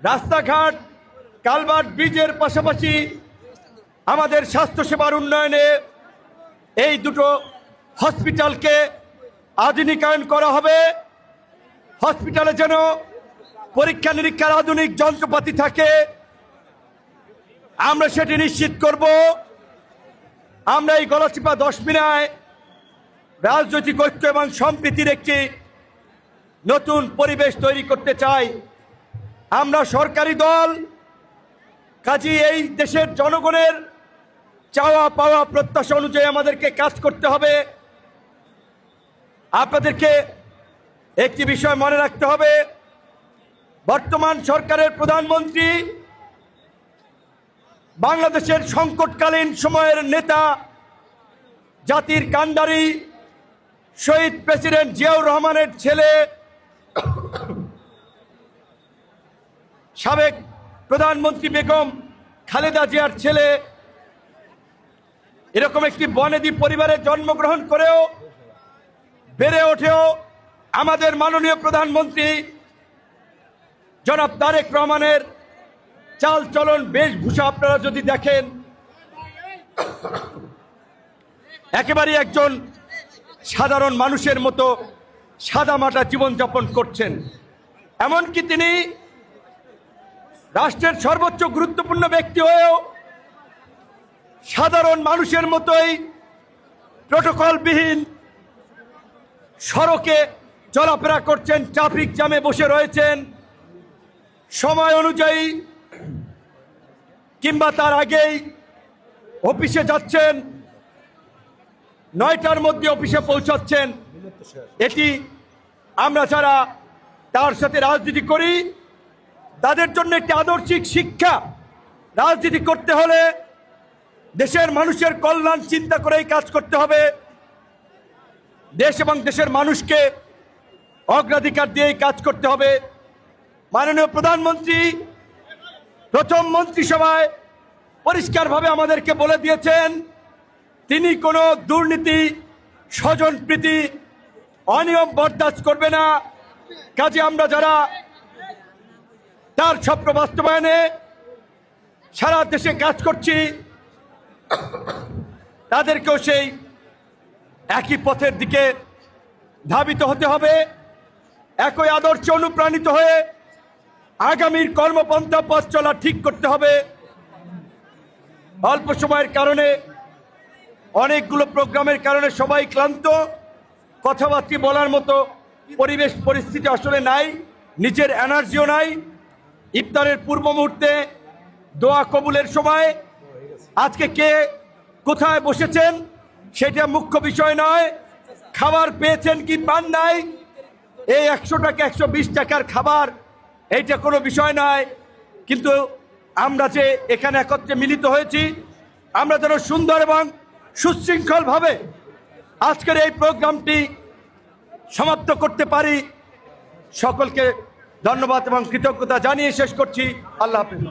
রাস্তাঘাট, কালভার্ট, ব্রিজের পাশাপাশি আমাদের স্বাস্থ্যসেবার উন্নয়নে এই দুটো হসপিটালকে আধুনিকায়ন করা হবে। হসপিটালে যেন পরীক্ষা নিরীক্ষার আধুনিক যন্ত্রপাতি থাকে, আমরা সেটি নিশ্চিত করব। আমরা এই গলাচিপা 10 মিনায় রাজনৈতিক ঐক্য এবং সম্প্রীতির একটি নতুন পরিবেশ তৈরি করতে চাই। আমরা সরকারি দল, কাজী এই দেশের জনগণের চাওয়া পাওয়া প্রত্যাশা অনুযায়ী আমাদেরকে কাজ করতে হবে। আপনাদেরকে একটি বিষয় মনে রাখতে হবে, বর্তমান সরকারের প্রধানমন্ত্রী বাংলাদেশের সংকটকালীন সময়ের নেতা, জাতির কান্ডারি শহীদ প্রেসিডেন্ট জিয়াউর রহমানের ছেলে, সাবেক প্রধানমন্ত্রী বেগম খালেদা জিয়ার ছেলে। এরকম একটি বনেদি পরিবারে জন্মগ্রহণ করেও বেড়ে ওঠেও আমাদের মাননীয় প্রধানমন্ত্রী জনাব তারেক রহমানের চাল চলন, বেশভূষা আপনারা যদি দেখেন, একেবারে একজন সাধারণ মানুষের মতো সাদামাটা জীবনযাপন করছেন। এমনকি তিনি রাষ্ট্রের সর্বোচ্চ গুরুত্বপূর্ণ ব্যক্তি হয়েও সাধারণ মানুষের মতোই প্রটোকলবিহীন সড়কে চলাফেরা করছেন, ট্রাফিক জ্যামে বসে রয়েছেন, সময় অনুযায়ী কিংবা তার আগেই অফিসে যাচ্ছেন, 9টার মধ্যে অফিসে পৌঁছাচ্ছেন। এটি আমরা যারা তার সাথে রাজনীতি করি তাদের জন্য একটি আদর্শিক শিক্ষা। রাজনীতি করতে হলে দেশের মানুষের কল্যাণ চিন্তা করেই কাজ করতে হবে, দেশ এবং দেশের মানুষকে অগ্রাধিকার দিয়েই কাজ করতে হবে। মাননীয় প্রধানমন্ত্রী প্রথম মন্ত্রিসভায় পরিষ্কারভাবে আমাদেরকে বলে দিয়েছেন তিনি কোনো দুর্নীতি, স্বজনপ্রীতি, অনিয়ম বরদাস্ত করবে না। কাজে আমরা যারা তার স্বপ্ন বাস্তবায়নে সারা দেশে কাজ করছি তাদেরকেও সেই একই পথের দিকে ধাবিত হতে হবে, একই আদর্শে অনুপ্রাণিত হয়ে আগামীর কর্মপন্থা পথ চলা ঠিক করতে হবে। অল্প সময়ের কারণে, অনেকগুলো প্রোগ্রামের কারণে সবাই ক্লান্ত, কথাবার্তা বলার মতো পরিবেশ পরিস্থিতি আসলে নাই, নিজের এনার্জিও নাই। ইফতারের পূর্ব মুহূর্তে দোয়া কবুলের সময় আজকে কে কোথায় বসেছেন সেটা মুখ্য বিষয় নয়, খাবার পেয়েছেন কি পান নাই, এই 100 টাকা 120 টাকার খাবার এইটা কোনো বিষয় নয়। কিন্তু আমরা যে এখানে একত্রে মিলিত হয়েছি, আমরা যেন সুন্দর এবং সুশৃঙ্খলভাবে আজকের এই প্রোগ্রামটি সমাপ্ত করতে পারি। সকলকে ধন্যবাদ এবং কৃতজ্ঞতা জানিয়ে শেষ করছি। আল্লাহ হাফেজ।